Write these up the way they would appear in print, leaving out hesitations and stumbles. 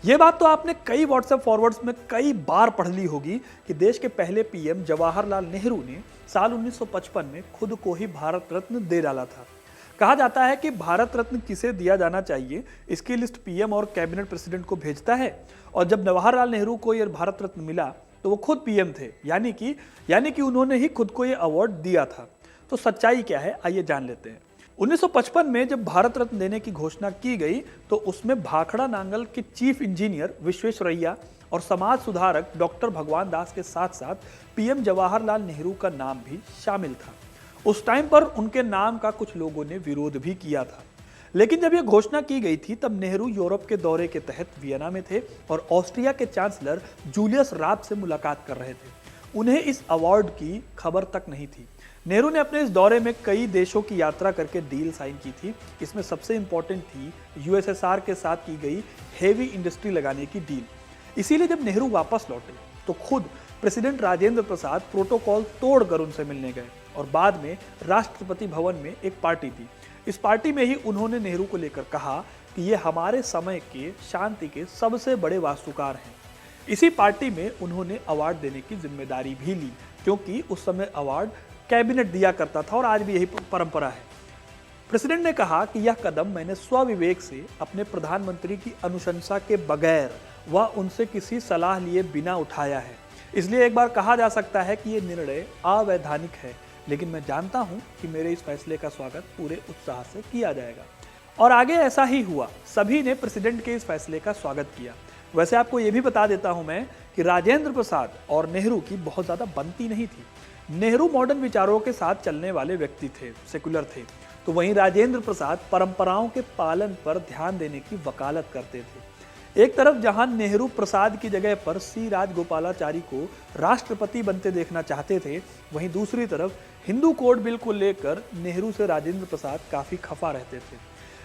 ये बात तो आपने कई व्हाट्सएप फॉरवर्ड्स में कई बार पढ़ ली होगी कि देश के पहले पीएम जवाहरलाल नेहरू ने साल 1955 में खुद को ही भारत रत्न दे डाला था। कहा जाता है कि भारत रत्न किसे दिया जाना चाहिए इसकी लिस्ट पीएम और कैबिनेट प्रेसिडेंट को भेजता है, और जब जवाहरलाल नेहरू को यह भारत रत्न मिला तो वो खुद पीएम थे, यानी कि उन्होंने ही खुद को यह अवार्ड दिया था। तो सच्चाई क्या है, आइए जान लेते हैं। 1955 में जब भारत रत्न देने की घोषणा की गई तो उसमें भाखड़ा नांगल के चीफ इंजीनियर विश्वेश्वरैया और समाज सुधारक डॉक्टर भगवान दास के साथ साथ पीएम जवाहरलाल नेहरू का नाम भी शामिल था। उस टाइम पर उनके नाम का कुछ लोगों ने विरोध भी किया था, लेकिन जब यह घोषणा की गई थी तब नेहरू यूरोप के दौरे के तहत वियना में थे और ऑस्ट्रिया के चांसलर जूलियस राब से मुलाकात कर रहे थे। उन्हें इस अवार्ड की खबर तक नहीं थी। नेहरू ने अपने इस दौरे में कई देशों की यात्रा करके डील साइन की थी। इसमें सबसे इंपॉर्टेंट थी यूएसएसआर के साथ की गई हेवी इंडस्ट्री लगाने की डील। इसीलिए जब नेहरू वापस लौटे तो खुद प्रेसिडेंट राजेंद्र प्रसाद प्रोटोकॉल तोड़कर उनसे मिलने गए और बाद में राष्ट्रपति भवन में एक पार्टी थी। इस पार्टी में ही उन्होंने नेहरू को लेकर कहा कि ये हमारे समय के शांति के सबसे बड़े वास्तुकार हैं। इसी पार्टी में उन्होंने अवार्ड देने की जिम्मेदारी भी ली, क्योंकि उस समय अवार्ड कैबिनेट दिया करता था और आज भी यही परंपरा है। प्रेसिडेंट ने कहा कि यह कदम मैंने स्वविवेक से अपने प्रधानमंत्री की अनुशंसा के बगैर व उनसे किसी सलाह लिए बिना उठाया है। इसलिए एक बार कहा जा सकता है कि यह निर्णय अवैधानिक है, लेकिन मैं जानता हूं कि मेरे इस फैसले का स्वागत पूरे उत्साह से किया जाएगा। और आगे ऐसा ही हुआ। सभी ने प्रेसिडेंट के इस फैसले का स्वागत किया। वैसे आपको यह भी बता देता हूं मैं कि राजेंद्र प्रसाद और नेहरू की बहुत ज्यादा बनती नहीं थी। नेहरू मॉडर्न विचारों के साथ चलने वाले व्यक्ति थे, सेकुलर थे, तो वहीं राजेंद्र प्रसाद परंपराओं के पालन पर ध्यान देने की वकालत करते थे। एक तरफ जहां नेहरू प्रसाद की जगह पर सी राजगोपालाचारी को राष्ट्रपति बनते देखना चाहते थे, वहीं दूसरी तरफ हिंदू कोड बिल को लेकर नेहरू से राजेंद्र प्रसाद काफी खफा रहते थे।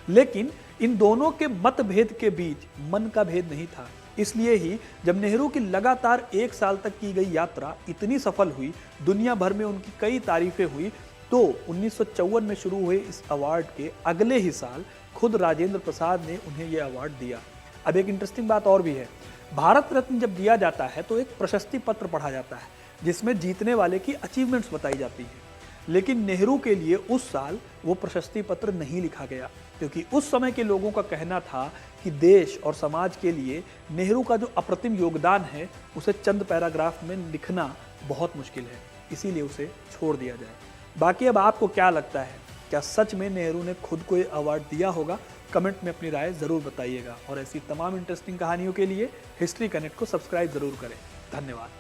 लेकिन इन दोनों के मतभेद के बीच मन का भेद नहीं था। इसलिए ही जब नेहरू की लगातार 1 साल तक की गई यात्रा इतनी सफल हुई, दुनिया भर में उनकी कई तारीफें हुई, तो 1954 में शुरू हुए इस अवार्ड के अगले ही साल खुद राजेंद्र प्रसाद ने उन्हें यह अवार्ड दिया। अब एक इंटरेस्टिंग बात और भी है। भारत रत्न जब दिया जाता है तो एक प्रशस्ति पत्र पढ़ा जाता है जिसमें जीतने वाले की अचीवमेंट्स बताई जाती है। लेकिन नेहरू के लिए उस साल वो प्रशस्ति पत्र नहीं लिखा गया, क्योंकि उस समय के लोगों का कहना था कि देश और समाज के लिए नेहरू का जो अप्रतिम योगदान है उसे चंद पैराग्राफ में लिखना बहुत मुश्किल है, इसीलिए उसे छोड़ दिया जाए। बाकी अब आपको क्या लगता है, क्या सच में नेहरू ने खुद को ये अवार्ड दिया होगा? कमेंट में अपनी राय ज़रूर बताइएगा और ऐसी तमाम इंटरेस्टिंग कहानियों के लिए हिस्ट्री कनेक्ट को सब्सक्राइब ज़रूर करें। धन्यवाद।